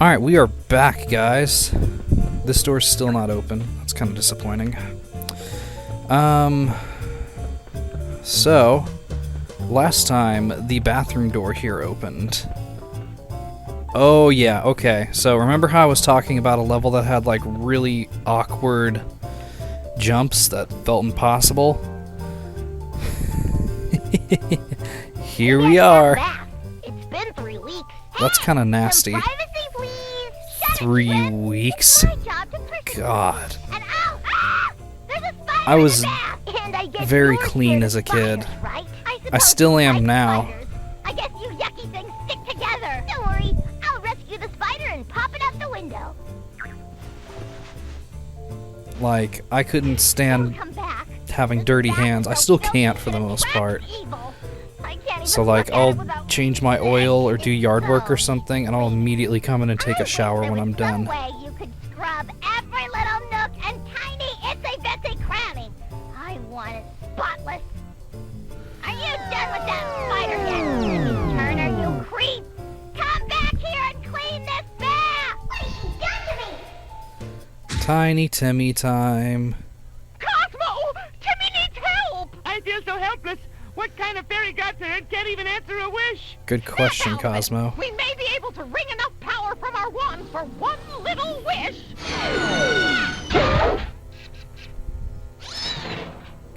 Alright, we are back, guys. This door's still not open. That's kind of disappointing. So, last time, the bathroom door here opened. Oh, yeah, okay. So, remember how I was talking about a level that had, like, really awkward jumps that felt impossible? Here we are. It's been 3 weeks. That's kind of nasty. 3 weeks? God. I was very clean as a kid. I still am now. I guess you yucky things stick together. Don't worry, I'll rescue the spider and pop it out the window. Like, I couldn't stand having dirty hands. I still can't for the most part. So like, I'll change my oil or do yard work or something, and I'll immediately come in and take a shower when I'm done. You could scrub every little nook and tiny itsy-bitsy cranny. I want it spotless. Are you done with that spider yet, Timmy Turner, you creep? Come back here and clean this bath! What have you done to me? Tiny Timmy time. Cosmo! Timmy needs help! I feel so helpless. What kind of fairy godparent can't even answer a wish? Good question, Cosmo. We may be able to wring enough power from our wands for one little wish.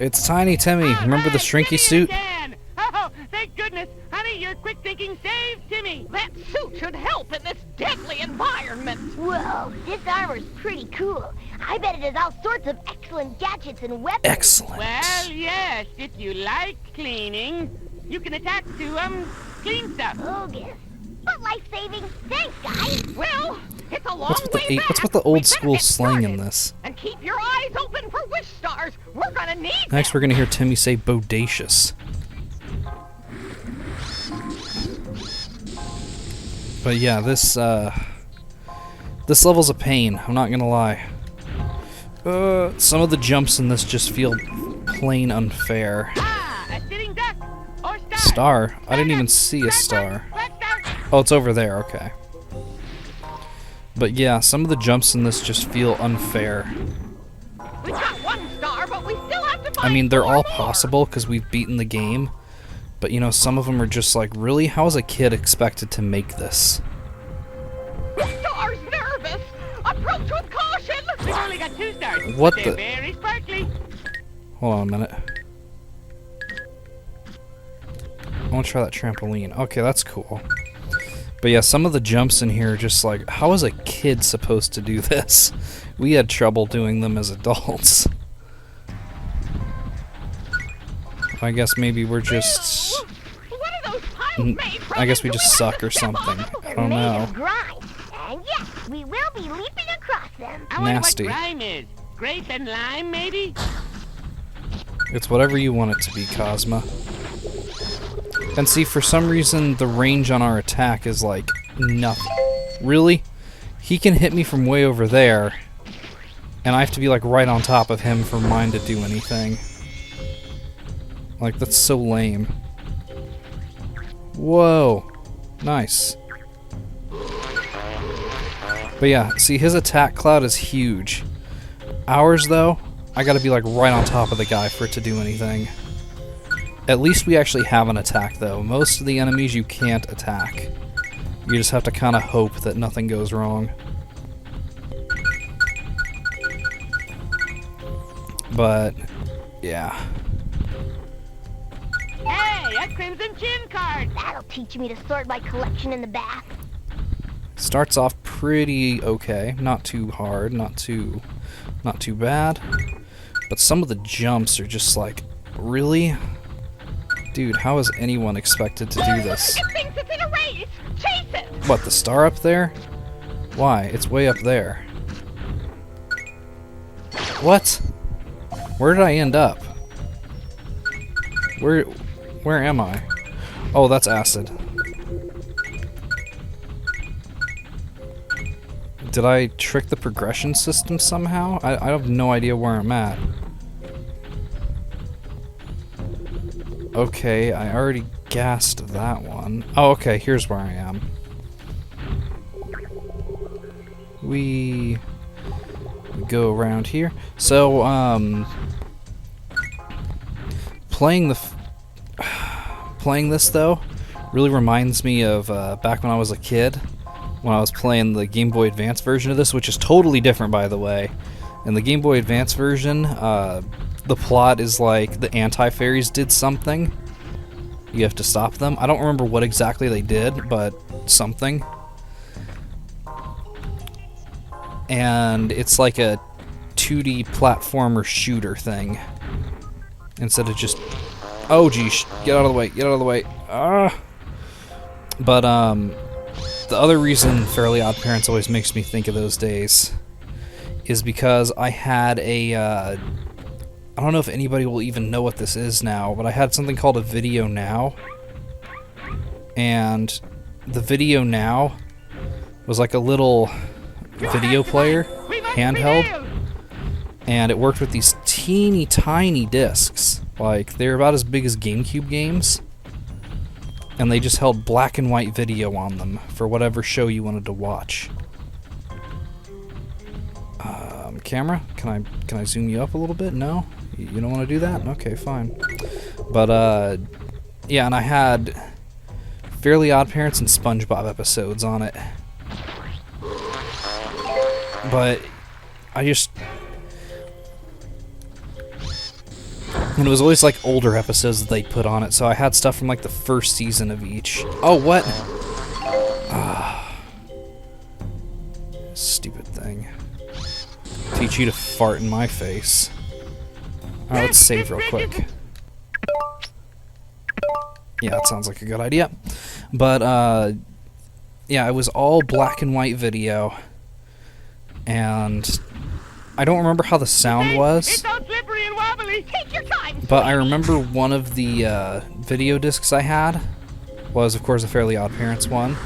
It's Tiny Timmy. Remember the shrinky suit? Oh, thank goodness. Honey, your quick thinking saved Timmy. That suit should help in this deadly environment. Whoa, this armor's pretty cool. I bet it has all sorts of excellent gadgets and weapons. Excellent. Well, yes, if you like cleaning, you can attack to, clean stuff. Oh, yes. But life-saving. Thanks, guys. Well, it's a long What's with the old school slang in this? And keep your eyes open for wish stars. We're gonna need Next, them. we're gonna hear Timmy say bodacious. But yeah, this level's a pain. I'm not gonna lie. Some of the jumps in this just feel plain unfair. Ah, a sitting duck or star. Star? I didn't even see a star. Oh, it's over there. Okay. But yeah, some of the jumps in this just feel unfair. We've got one star, but we still have to find I mean, they're all more. possible because we've beaten the game. But you know, some of them are just like, really? How is a kid expected to make this? The star's nervous. Approach with caution. We've only got 2 stars. What but they're the- very sparkly. Hold on a minute. I want to try that trampoline. Okay, that's cool. But yeah, some of the jumps in here are just like, how is a kid supposed to do this? We had trouble doing them as adults. I guess maybe we're just... What are those piles made from? I guess we Do just have suck to or step on something. them? I don't know. Grime. And yes, we will be leaping across them. I wonder Nasty. what grime is. Grape and lime, maybe? It's whatever you want it to be, Cosmo. And see, for some reason, the range on our attack is like nothing. Really? He can hit me from way over there, and I have to be like right on top of him for mine to do anything. Like, that's so lame. Whoa. Nice. But yeah, see, his attack cloud is huge. Ours, though, I gotta be like right on top of the guy for it to do anything. At least we actually have an attack, though. Most of the enemies you can't attack. You just have to kind of hope that nothing goes wrong. But, yeah. Hey, a crimson chin card. That'll teach me to sort my collection in the bath. Starts off pretty okay. Not too hard, not too bad. But some of the jumps are just like, really? Dude, how is anyone expected to do this? It thinks it's in a race. Chase it. What, the star up there? Why? It's way up there. What? Where did I end up? Where am I? Oh, that's acid. Did I trick the progression system somehow? I have no idea where I'm at. Okay, I already gassed that one. Oh, okay, here's where I am. we go around here. So, playing this though really reminds me of back when I was a kid, when I was playing the Game Boy Advance version of this, which is totally different, by the way. In the Game Boy Advance version, the plot is like the anti-fairies did something. You have to stop them. I don't remember what exactly they did, but something. And it's like a 2D platformer shooter thing. Instead of just... Oh, geez. Get out of the way. Get out of the way. But, the other reason Fairly Odd Parents always makes me think of those days is because I had a... I don't know if anybody will even know what this is now, but I had something called a Video Now. And the Video Now was like a little video player, handheld, and it worked with these teeny tiny discs. Like, they're about as big as GameCube games, and they just held black and white video on them for whatever show you wanted to watch. Camera, can I zoom you up a little bit? No? You don't want to do that? Okay, fine. But, yeah, and I had Fairly Odd Parents and SpongeBob episodes on it. But I just... And it was always like older episodes that they put on it, so I had stuff from like the first season of each. Oh, what? Stupid thing. Teach you to fart in my face. Alright, let's save real quick. Yeah, that sounds like a good idea. But, yeah, it was all black and white video. And I don't remember how the sound was. It's all slippery and wobbly. Take your time. But I remember one of the video discs I had was, of course, a Fairly Odd Parents one.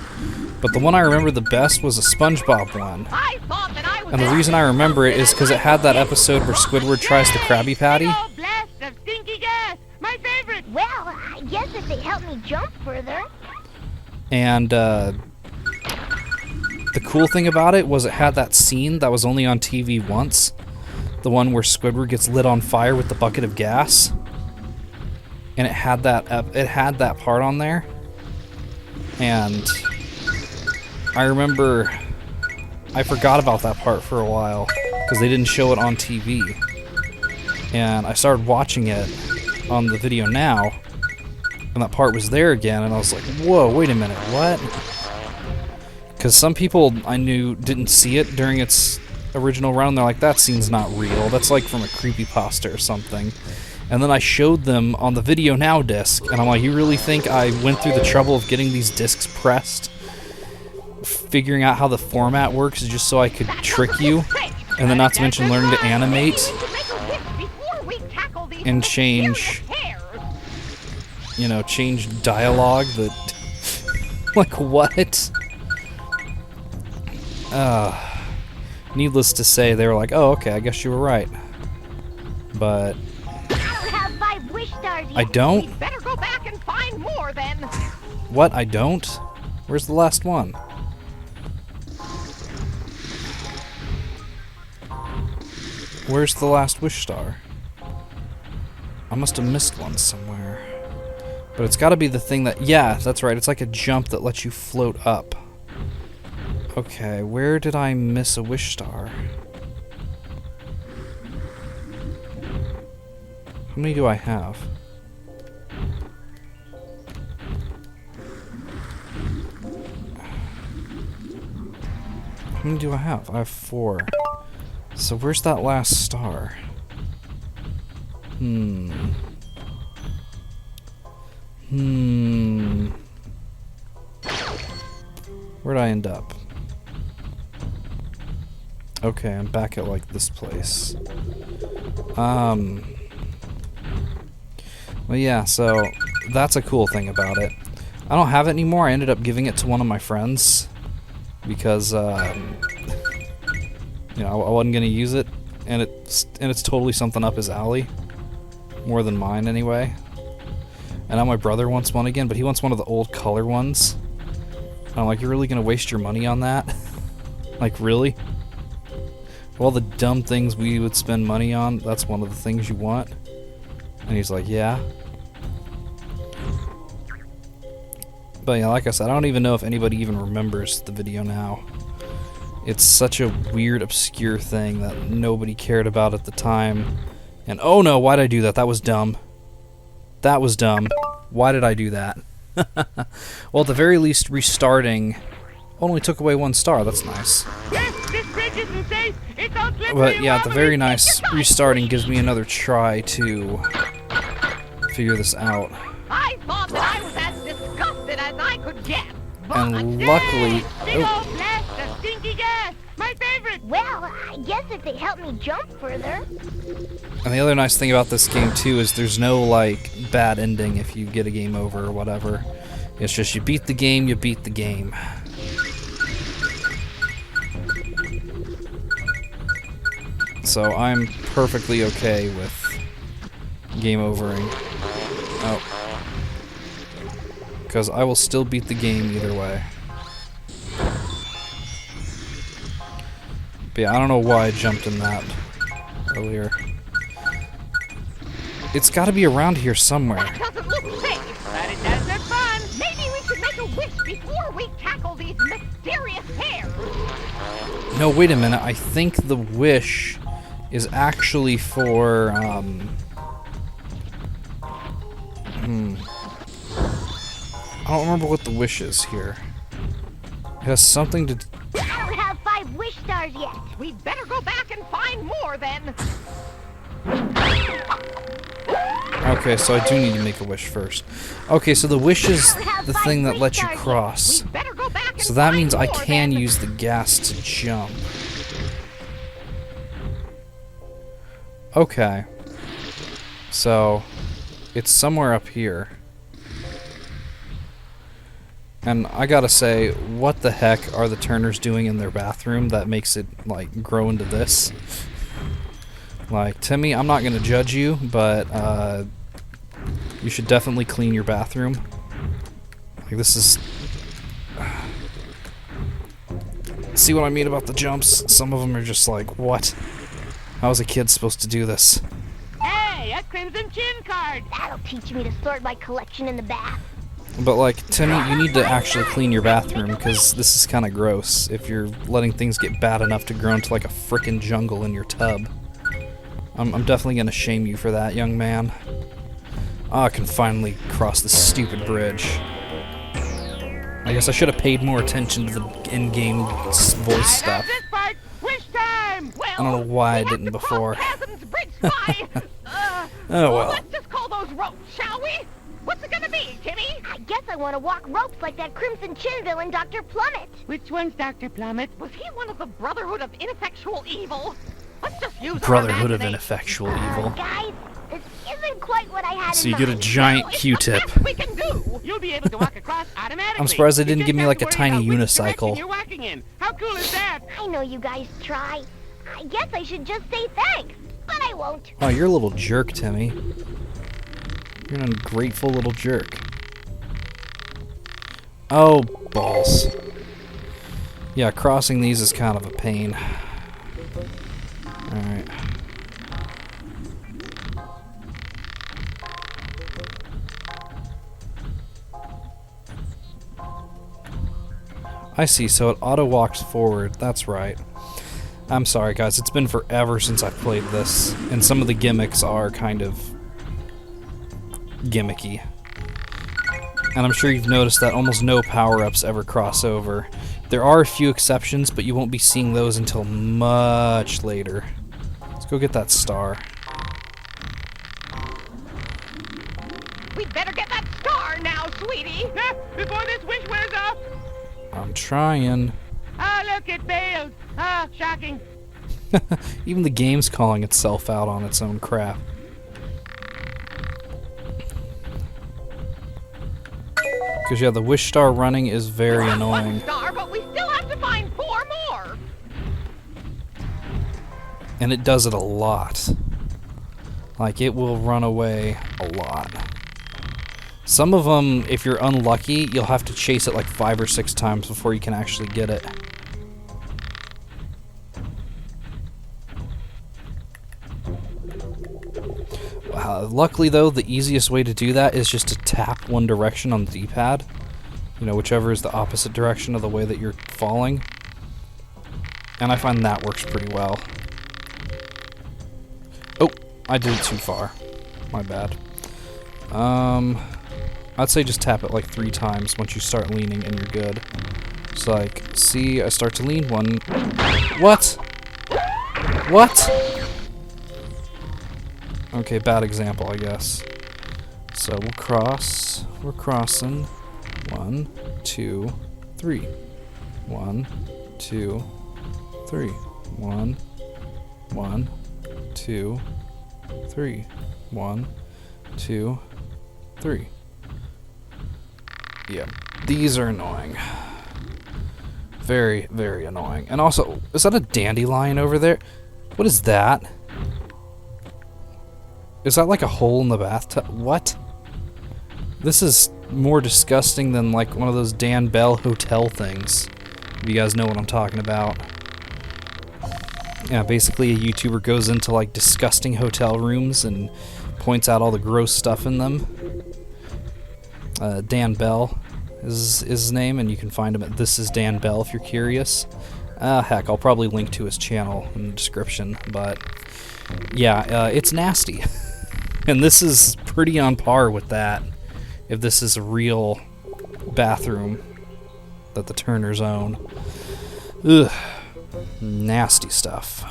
But the one I remember the best was a SpongeBob one. I thought that I was... And the reason I remember it is because it had that episode where Squidward tries the Krabby Patty. Oh, blast of stinky gas. My favorite. Well, I guess if they help me jump further. And the cool thing about it was it had that scene that was only on TV once. The one where Squidward gets lit on fire with the bucket of gas. And it had that part on there. And I remember I forgot about that part for a while because they didn't show it on TV. And I started watching it on the Video Now, and that part was there again, and I was like, whoa, wait a minute, what? Because some people I knew didn't see it during its original run. They're like, that scene's not real. That's like from a creepypasta or something. And then I showed them on the Video Now disc, and I'm like, you really think I went through the trouble of getting these discs pressed, figuring out how the format works just so I could trick you? And then not to mention learning to animate and change, you know, change dialogue that... like, what? Needless to say, they were like, oh, okay, I guess you were right. But... I don't? We better go back and find more then. What? I don't? Where's the last one? Where's the last wish star? I must have missed one somewhere. But it's gotta be the thing that... Yeah, that's right. It's like a jump that lets you float up. Okay, where did I miss a wish star? How many do I have? How many do I have? I have 4. So where's that last star? Where'd I end up? Okay, I'm back at like this place. Well, yeah, so that's a cool thing about it. I don't have it anymore. I ended up giving it to one of my friends because you know, I wasn't gonna use it, and it's totally something up his alley, more than mine anyway. And now my brother wants one again, but he wants one of the old color ones. And I'm like, you're really gonna waste your money on that? Like, really? Of all the dumb things we would spend money on, that's one of the things you want. And he's like, yeah. But yeah, like I said, I don't even know if anybody even remembers the video now. It's such a weird, obscure thing that nobody cared about at the time. And oh no, why'd I do that? That was dumb. That was dumb. Why did I do that? Well, at the very least, restarting only took away 1 star. That's nice. This bridge isn't safe. It's all slippery. But yeah, at the very nice, restarting gives me another try to figure this out. I thought that I was as disgusted as I could get. But And luckily... big old blast of stinky gas. My favorite. Well, I guess if they help me jump further. And the other nice thing about this game, too, is there's no, like, bad ending if you get a game over or whatever. It's just you beat the game, you beat the game. So I'm perfectly okay with game overing. Oh. Because I will still beat the game either way. But yeah, I don't know why I jumped in that earlier. It's got to be around here somewhere. That doesn't look safe, but it does look fun. Maybe we should make a wish before we tackle these mysterious hairs. No, wait a minute. I think the wish is actually for, I don't remember what the wish is here. It has something to... I don't have 5 wish stars yet. We'd better go back and find more then. Okay, so I do need to make a wish first. Okay, so the wish is the thing that lets you cross. We'd better go back and So that find means I more can then. use the gas to jump. Okay. So, it's somewhere up here. And I gotta say, what the heck are the Turners doing in their bathroom that makes it, like, grow into this? Like, Timmy, I'm not gonna judge you, but, you should definitely clean your bathroom. Like, this is... See what I mean about the jumps? Some of them are just like, what? How is a kid supposed to do this? Hey, a Crimson Chin card. That'll teach me to sort my collection in the bath. But like, Timmy, you need to actually clean your bathroom, because this is kind of gross if you're letting things get bad enough to grow into like a frickin' jungle in your tub. I'm definitely gonna shame you for that, young man. Ah, I can finally cross this stupid bridge. I guess I should have paid more attention to the in-game voice stuff. This part. Wish time. Well, I don't know why I we have didn't to before. cross chasms bridged by. Oh well. Let's just call those ropes, shall we? What's it gonna be, Timmy? I guess I want to walk ropes like that Crimson Chin villain, Dr. Plummet. Which one's Dr. Plummet? Was he one of the Brotherhood of Ineffectual Evil? Let's just use our Brotherhood of imagination. Ineffectual Evil. Guys, this isn't quite what I had So in you get a mind. giant Well, it's Q-tip. the best we can do. You'll be able to walk across automatically. I'm surprised they You didn't just give me have like to a worry tiny about which unicycle. direction you're walking in. How cool is that? I know you guys try. I guess I should just say thanks, but I won't. Oh, you're a little jerk, Timmy. You're an ungrateful little jerk. Oh, balls. Yeah, crossing these is kind of a pain. Alright. I see, so it auto-walks forward. That's right. I'm sorry, guys. It's been forever since I've played this, and some of the gimmicks are kind of gimmicky. And I'm sure you've noticed that almost no power-ups ever cross over. There are a few exceptions, but you won't be seeing those until much later. Let's go get that star. We'd better get that star now, sweetie. Before this wish wears off. I'm trying. Ah, look, it failed. Ah, shocking. Even the game's calling itself out on its own crap. Because, yeah, the wish star running is very annoying. One star, but we still have to find 4 more. And it does it a lot. Like, it will run away a lot. Some of them, if you're unlucky, you'll have to chase it like 5 or 6 times before you can actually get it. Luckily, though, the easiest way to do that is just to tap one direction on the D-pad. You know, whichever is the opposite direction of the way that you're falling. And I find that works pretty well. Oh, I did it too far. My bad. I'd say just tap it like 3 times once you start leaning and you're good. So like, see, I start to lean, 1... What? What? Okay, bad example, I guess. So we'll cross. We're crossing. 1, 2, 3. 1, 2, 3. 1, 1, 2, 3. 1, 2, 3. Yeah, these are annoying. Very, very annoying. And also, is that a dandelion over there? What is that? Is that like a hole in the bathtub? What? This is more disgusting than like one of those Dan Bell hotel things. If you guys know what I'm talking about. Yeah, basically a YouTuber goes into like disgusting hotel rooms and points out all the gross stuff in them. Dan Bell is his name, and you can find him at This Is Dan Bell if you're curious. Heck, I'll probably link to his channel in the description, but yeah, it's nasty. And this is pretty on par with that, if this is a real bathroom that the Turners own. Ugh. Nasty stuff.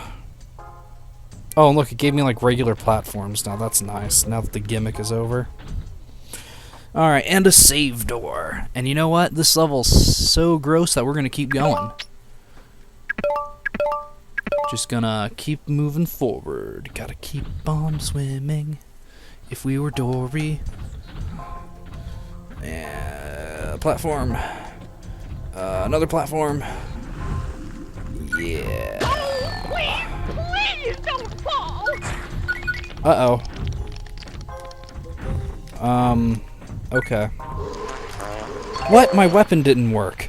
Oh, and look, it gave me like regular platforms now. That's nice, now that the gimmick is over. Alright, and a save door. And you know what? This level's so gross that we're gonna keep going. Just gonna keep moving forward. Gotta keep on swimming. If we were Dory. Platform. Another platform. Yeah. Oh, please don't fall! Uh-oh. Okay. What? My weapon didn't work.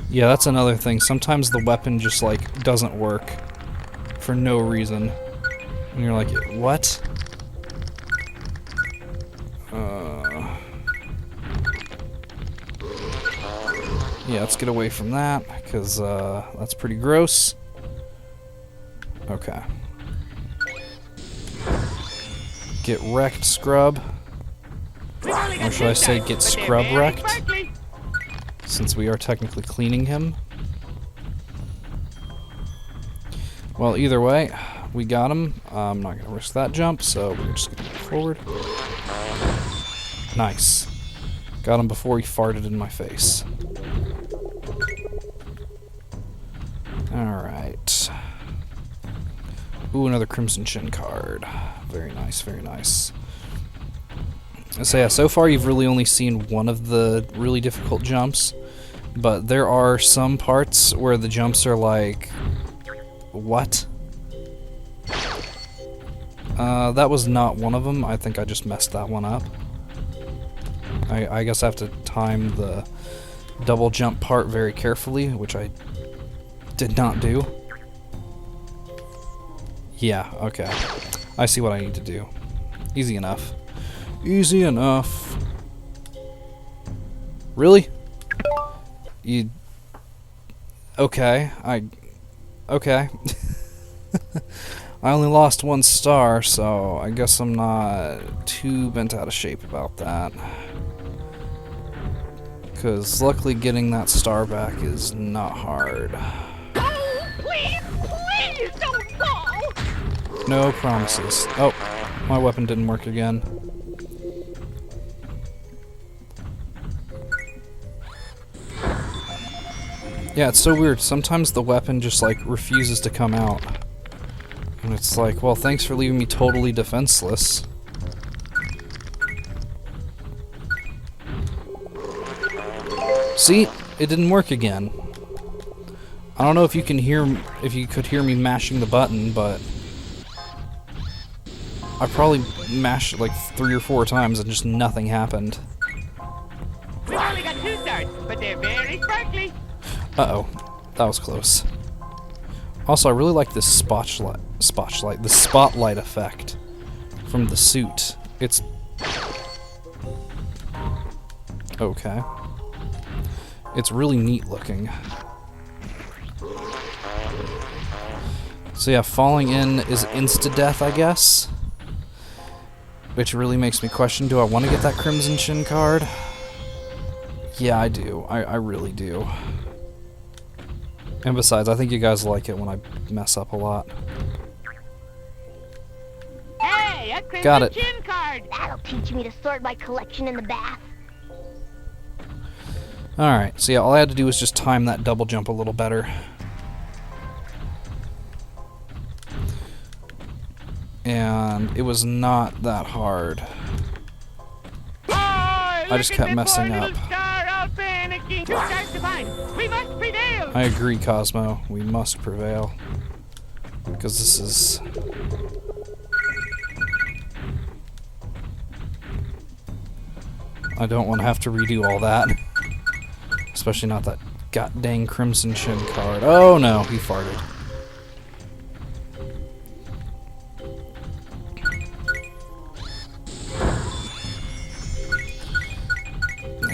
Yeah, that's another thing. Sometimes the weapon just, like, doesn't work for no reason. And you're like, what? Yeah, let's get away from that, because that's pretty gross. Okay. Get wrecked, scrub. Or should I say get scrub wrecked? Since we are technically cleaning him. Well, either way, we got him. I'm not going to risk that jump, so we're just going to move forward. Nice. Got him before he farted in my face. Alright. Ooh, another Crimson Chin card. Very nice, very nice. So yeah, so far you've really only seen one of the really difficult jumps, but there are some parts where the jumps are like... What? That was not one of them. I think I just messed that one up. I guess I have to time the double jump part very carefully, which I did not do. Yeah, okay. I see what I need to do. Easy enough. Easy enough. Really? You... Okay, Okay. I only lost 1 star, so I guess I'm not too bent out of shape about that. Because luckily getting that star back is not hard. Oh, please don't fall! No promises. Oh, my weapon didn't work again. Yeah, it's so weird. Sometimes the weapon just, like, refuses to come out. And it's like, well, thanks for leaving me totally defenseless. See? It didn't work again. I don't know if you can hear, if you could hear me mashing the button, but I probably mashed it like 3 or 4 times and just nothing happened. We've only got 2 stars, but they're very sparkly. Uh-oh. That was close. Also, I really like this the spotlight effect from the suit. It's okay. It's really neat looking. So yeah, falling in is insta-death, I guess. Which really makes me question, do I want to get that Crimson Chin card? Yeah, I do. I really do. And besides, I think you guys like it when I mess up a lot. Hey, a Crimson Got it. Chin card. That'll teach me to sort my collection in the bath. Alright, so yeah, all I had to do was just time that double jump a little better. And it was not that hard. I just kept messing up. We must prevail. I agree, Cosmo. We must prevail. Because this is... I don't want to have to redo all that. Especially not that god dang Crimson Chin card. Oh no, he farted.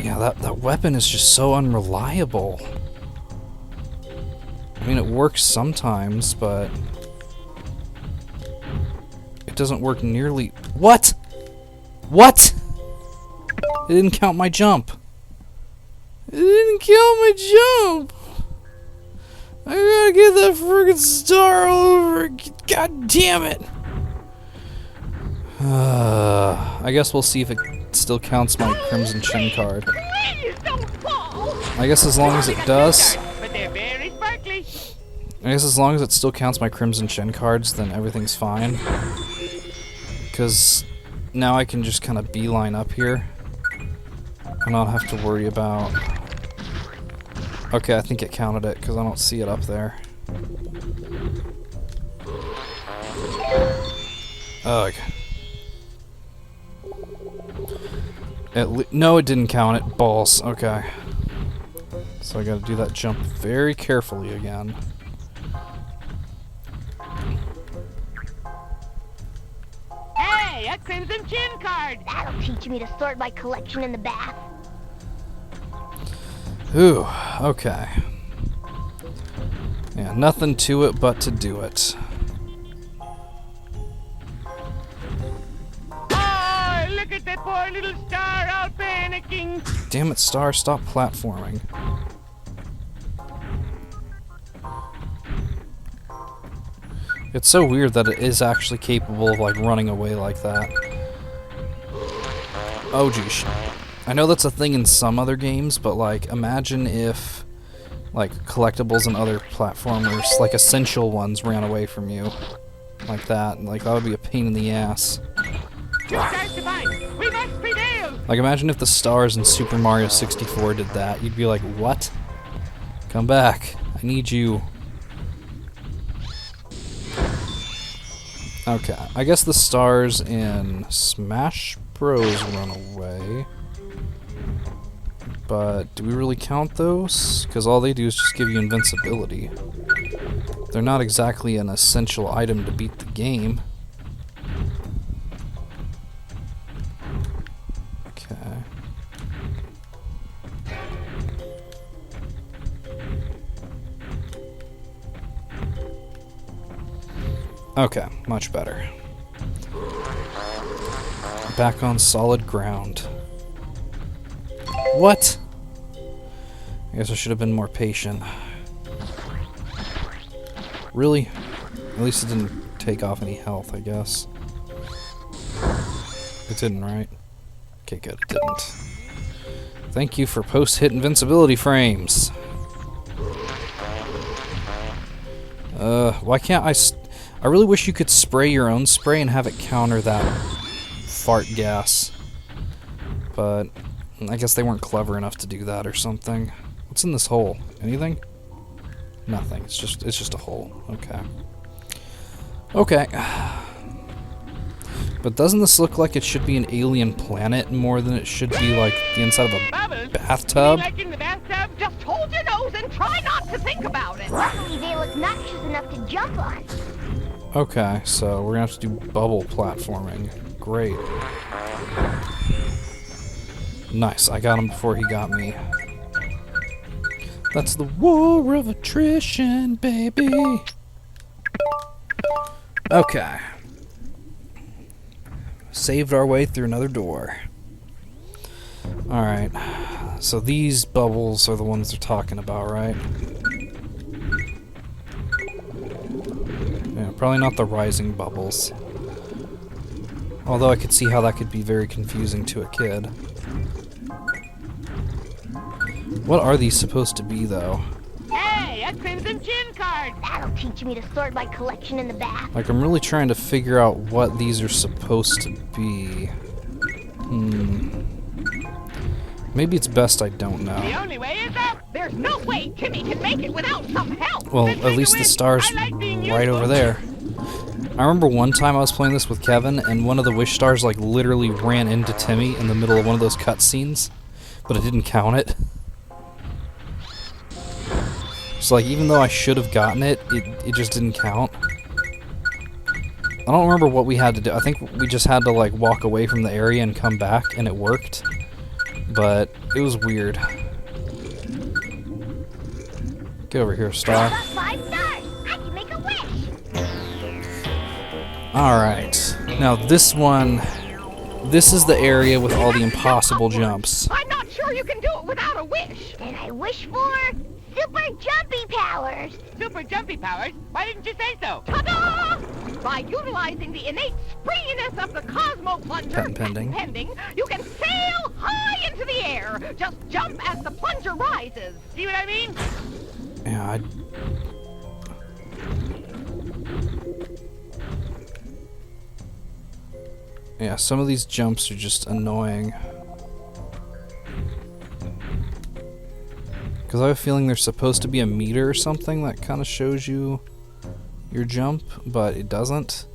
Yeah, that weapon is just so unreliable. I mean, it works sometimes, but it doesn't work nearly... What? What? It didn't count my jump. It didn't count my jump. I gotta get that friggin' star all over again. God damn it. I guess we'll see if it still counts my Crimson Chin card. Please don't fall. I guess as long as it does. But they're very sparkly. I guess as long as it still counts my Crimson Chin cards, then everything's fine. Because now I can just kind of beeline up here and not have to worry about... Okay, I think it counted it because I don't see it up there. Ugh. No, it didn't count it. Balls. Okay. So I gotta do that jump very carefully again. Hey, a Crimson Chin card. That'll teach me to sort my collection in the bath. Ooh, okay. Yeah, nothing to it but to do it. Oh, look at that poor little star out panicking. Damn it, Star, stop platforming. It's so weird that it is actually capable of, like, running away like that. Oh, geez. I know that's a thing in some other games, but, like, imagine if, like, collectibles and other platformers, like, essential ones, ran away from you. Like that. Like, that would be a pain in the ass. Two stars to find. We must prevail. Like, imagine if the stars in Super Mario 64 did that. You'd be like, what? Come back. I need you. Okay, I guess the stars in Smash Bros. Run away. But do we really count those? Because all they do is just give you invincibility. They're not exactly an essential item to beat the game. Okay. Okay, much better. Back on solid ground. What? I guess I should have been more patient. Really? At least it didn't take off any health, I guess. It didn't, right? Okay, good, it didn't. Thank you for post-hit invincibility frames. Why can't I really wish you could spray your own spray and have it counter that fart gas. But I guess they weren't clever enough to do that or something. What's in this hole? Anything? Nothing. It's just a hole. Okay. Okay. But doesn't this look like it should be an alien planet more than it should be like the inside of a Bubbles, bathtub? Like in the bathtub, just hold your nose and try not to think about it. Luckily, they look noxious enough to jump on. Okay, so we're gonna have to do bubble platforming. Great. Nice, I got him before he got me. That's the war of attrition, baby. Okay. Saved our way through another door. Alright. So these bubbles are the ones they're talking about, right? Yeah, probably not the rising bubbles. Although I could see how that could be very confusing to a kid. What are these supposed to be, though? Hey, a Crimson Gin card. That'll teach me to sort my collection in the back. Like, I'm really trying to figure out what these are supposed to be. Maybe it's best I don't know. The only way is up. There's no way Timmy can make it without some help. Well, Then at take least a the wish. star's I like being right useful. over there. I remember one time I was playing this with Kevin, and one of the wish stars, like, literally ran into Timmy in the middle of one of those cutscenes, but it didn't count it. So, like, even though I should have gotten it, it just didn't count. I don't remember what we had to do. I think we just had to, like, walk away from the area and come back, and it worked. But it was weird. Get over here, star. I got 5 stars. I can make a wish. Alright. Now, this one... This is the area with all the impossible jumps. I'm not sure you can do it without a wish. And I wish for super jumpy powers. Super jumpy powers? Why didn't you say so? Ta-da! By utilizing the innate springiness of the Cosmo Plunger, Pending. you can sail high into the air. Just jump as the plunger rises. See what I mean? Yeah, Yeah, some of these jumps are just annoying. Because I have a feeling there's supposed to be a meter or something that kind of shows you your jump, but it doesn't.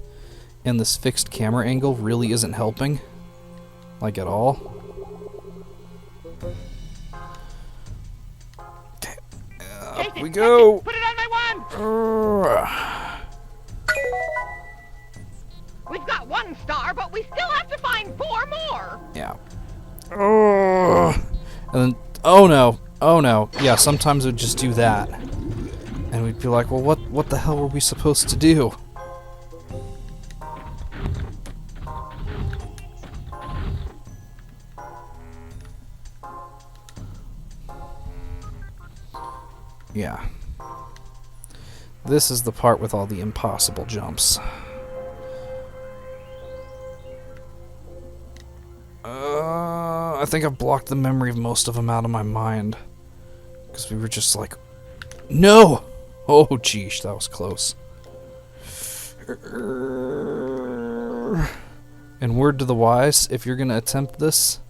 And this fixed camera angle really isn't helping. Like, at all. Okay. Up we go! Put it on my wand! We've got 1 star, but we still have to find 4 more. Yeah. And then, oh no. Oh no. Yeah, sometimes it would just do that. And we'd be like, well, what the hell were we supposed to do? Yeah. This is the part with all the impossible jumps. I think I've blocked the memory of most of them out of my mind. Because we were just like, no! Oh, geesh, that was close. And word to the wise, if you're going to attempt this,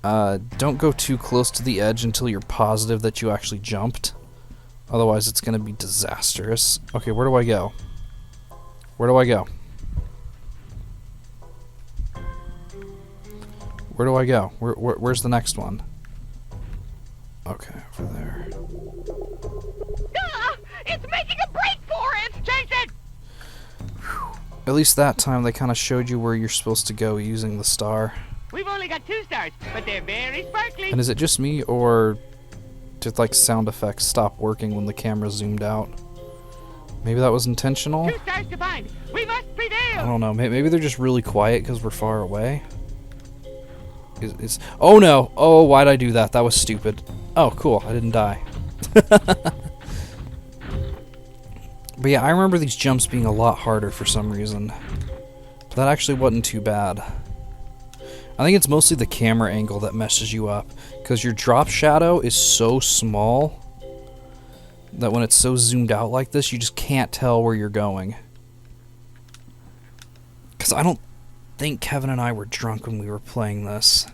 don't go too close to the edge until you're positive that you actually jumped. Otherwise, it's going to be disastrous. Okay, where do I go? Where do I go? Where do I go? Where's the next one? Okay, over there. It's making a break for it! Chase it! At least that time they kind of showed you where you're supposed to go using the star. We've only got 2 stars, but they're very sparkly. And is it just me, or did like sound effects stop working when the camera zoomed out? Maybe that was intentional? 2 stars to find. We must I prevail. don't know. Maybe they're just really quiet because we're far away. Oh no! Oh, why'd I do that? That was stupid. Oh, cool. I didn't die. But yeah, I remember these jumps being a lot harder for some reason. But that actually wasn't too bad. I think it's mostly the camera angle that messes you up. Because your drop shadow is so small that when it's so zoomed out like this, you just can't tell where you're going. Because I don't think Kevin and I were drunk when we were playing this.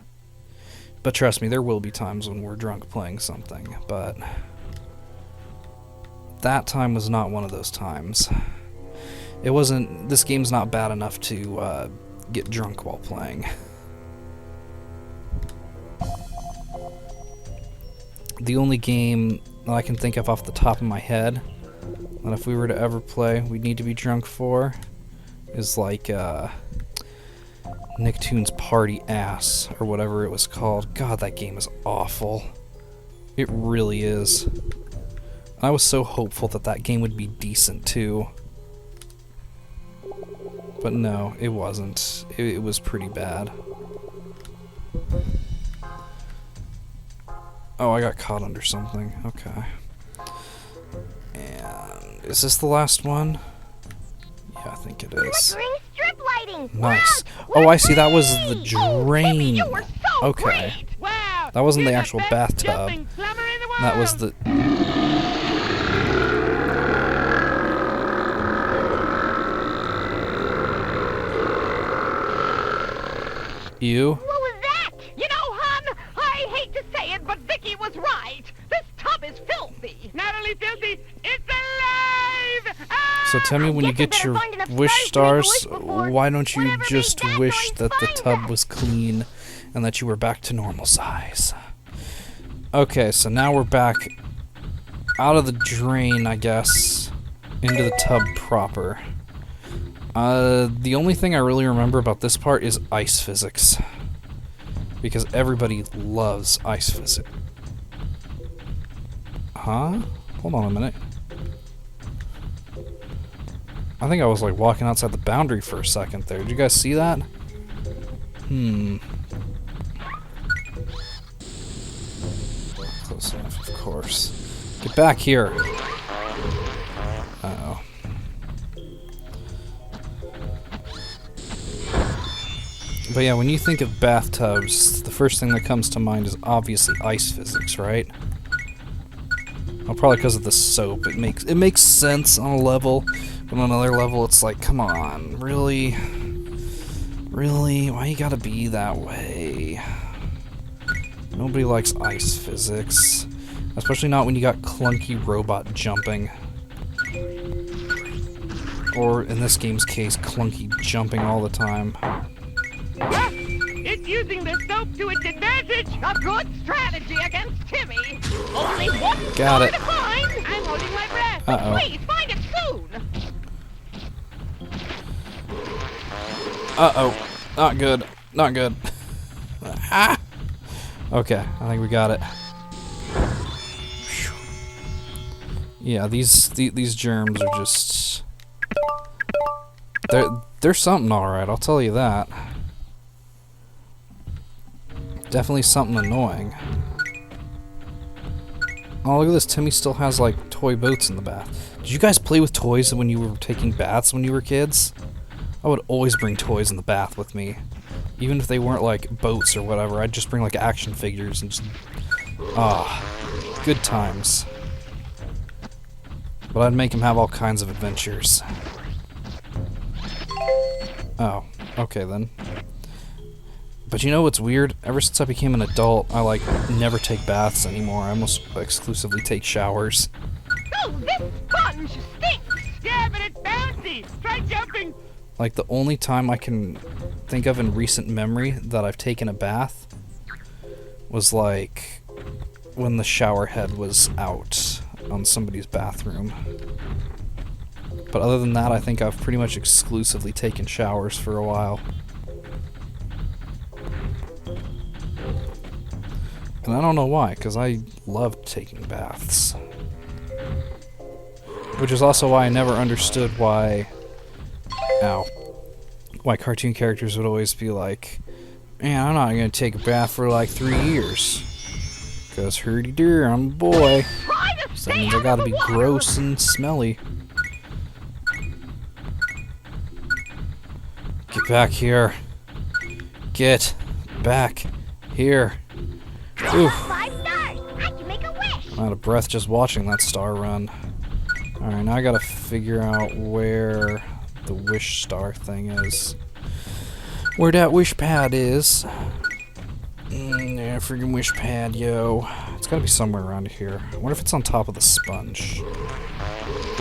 But trust me, there will be times when we're drunk playing something. But that time was not one of those times. It wasn't... This game's not bad enough to get drunk while playing. the only game that I can think of off the top of my head that if we were to ever play, we'd need to be drunk for is like Nicktoons Party Ass or whatever it was called. God, that game is awful. It really is. I was so hopeful that that game would be decent too. But no, it wasn't. It was pretty bad. Oh, I got caught under something. Okay. And is this the last one? Yeah, I think it is. Flickering strip lighting. Nice. Wow, Oh, I see. That was the Oh, Timmy, drain. you were so Okay. great. Wow! That wasn't you're the actual best bathtub. jumping plumber in the world. That was the... You? What was that? You know, hon, I hate to say it, but Vicky was right. This tub is filthy. Not only filthy, it's alive! Ah! So tell me, when you guess I get better your find enough wish stars to stars, make a wish before why don't you whatever just big wish gasoline that the finds tub us? was clean and that you were back to normal size? Okay, so now we're back out of the drain, I guess, into the tub proper. The only thing I really remember about this part is ice physics. Because everybody loves ice physics. Huh? Hold on a minute. I think I was like walking outside the boundary for a second there. Did you guys see that? Close enough, of course. Get back here. Uh-oh. But yeah, when you think of bathtubs, the first thing that comes to mind is obviously ice physics, right? Well, probably because of the soap. It makes sense on a level, but on another level, it's like, come on, really? Really? Why you gotta be that way? Nobody likes ice physics. Especially not when you got clunky robot jumping. Or, in this game's case, clunky jumping all the time. Ah, it's using the soap to its advantage. A good strategy against Timmy. Only one Got star it. to find. I'm holding my breath. Uh-oh. Please find it soon. Uh-oh. Not good. Not good. Ah! Okay, I think we got it. Phew. Yeah, these germs are just... They're something alright, I'll tell you that. Definitely something annoying. Oh, look at this. Timmy still has, like, toy boats in the bath. Did you guys play with toys when you were taking baths when you were kids? I would always bring toys in the bath with me. Even if they weren't, like, boats or whatever. I'd just bring, like, action figures and just... Ah, good times. But I'd make him have all kinds of adventures. Oh, okay then. But you know what's weird? Ever since I became an adult, I, like, never take baths anymore. I almost exclusively take showers. Oh, this sponge stinks. Yeah, but it's bouncy. Try jumping. Like, the only time I can think of in recent memory that I've taken a bath was, like, when the shower head was out on somebody's bathroom. But other than that, I think I've pretty much exclusively taken showers for a while. And I don't know why, because I loved taking baths. Which is also why I never understood why... Ow. Why cartoon characters would always be like, man, I'm not going to take a bath for like 3 years. Because hurdy dear, I'm a boy. So that means I gotta be gross and smelly. Get back here. Get back here. Oof. 5 stars. I can make a wish. I'm out of breath just watching that star run. Alright, now I gotta figure out where the wish star thing is. Where that wish pad is. Yeah, friggin' wish pad, yo. It's gotta be somewhere around here. I wonder if it's on top of the sponge.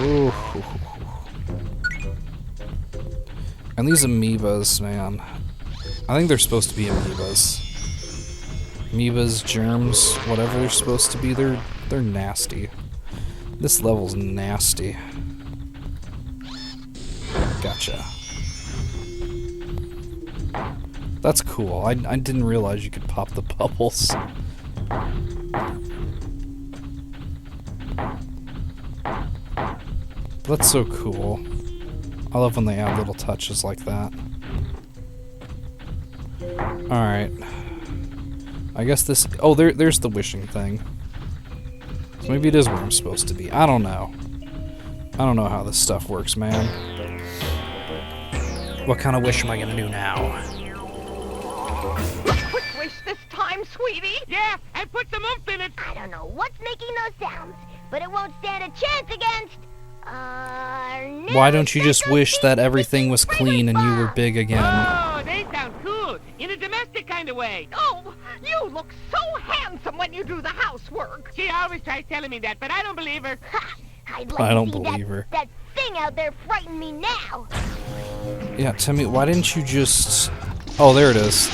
Ooh. And these amoebas, man. I think they're supposed to be amoebas. Amoebas, germs, whatever they're supposed to be, they're nasty. This level's nasty. Gotcha. That's cool. I didn't realize you could pop the bubbles. That's so cool. I love when they add little touches like that. Alright. I guess this... Oh, there's the wishing thing. So maybe it is where I'm supposed to be. I don't know. I don't know how this stuff works, man. What kind of wish am I gonna do now? Quick wish this time, sweetie. Yeah, and put some oomph in it. I don't know what's making those sounds, but it won't stand a chance against... Why don't you just wish that everything was clean and you were big again? Oh, they sound cool. In a domestic kind of way. Oh, you look so handsome when you do the housework. She always tries telling me that, but I don't believe her. Ha! I'd like I don't to see believe her. That thing out there frighten me now. Yeah, Timmy, why didn't you just... Oh, there it is.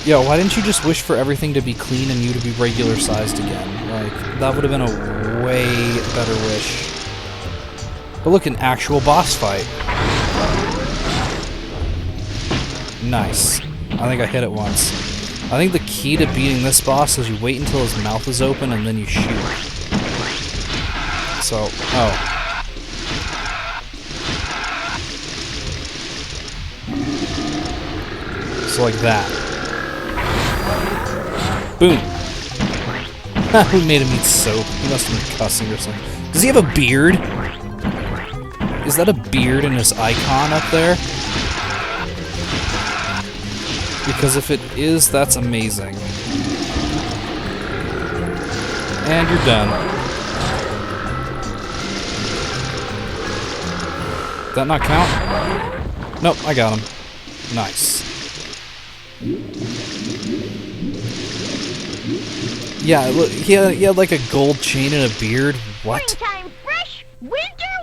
Yeah, why didn't you just wish for everything to be clean and you to be regular sized again? Like, that would have been a way better wish. But look, an actual boss fight. Nice. I think I hit it once. I think the key to beating this boss is you wait until his mouth is open and then you shoot. So, oh. So like that. Boom. We made him eat soap. He must have been cussing or something. Does he have a beard? Is that a beard in his icon up there? Because if it is, that's amazing. And you're done. Did that not count? Nope, I got him. Nice. Yeah, look, he had like a gold chain and a beard. What? Springtime fresh, winter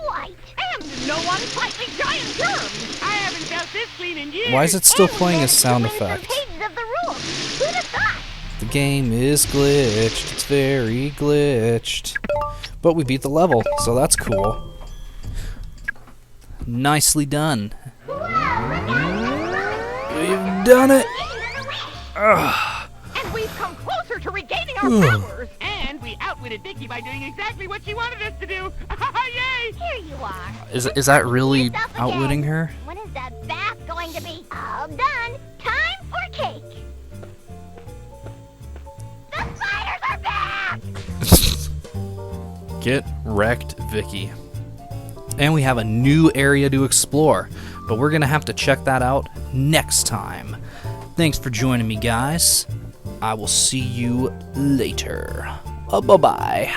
white. And no unsightly giant germs. I haven't felt this clean in years. Why is it still And we playing a managed to sound win some effect? pages of the rules. Who'd have thought? The game is glitched. It's very glitched. But we beat the level, so that's cool. Nicely done. We've done it! Ugh. And we've come closer to regaining our powers. And we outwitted Vicky by doing exactly what she wanted us to do. Yay! Here you are. Is that really Yourself again. outwitting her? When is that bath going to be? All done. Time for cake. The spiders are back! Get wrecked, Vicky. And we have a new area to explore, but we're gonna have to check that out next time. Thanks for joining me, guys. I will see you later. Bye-bye.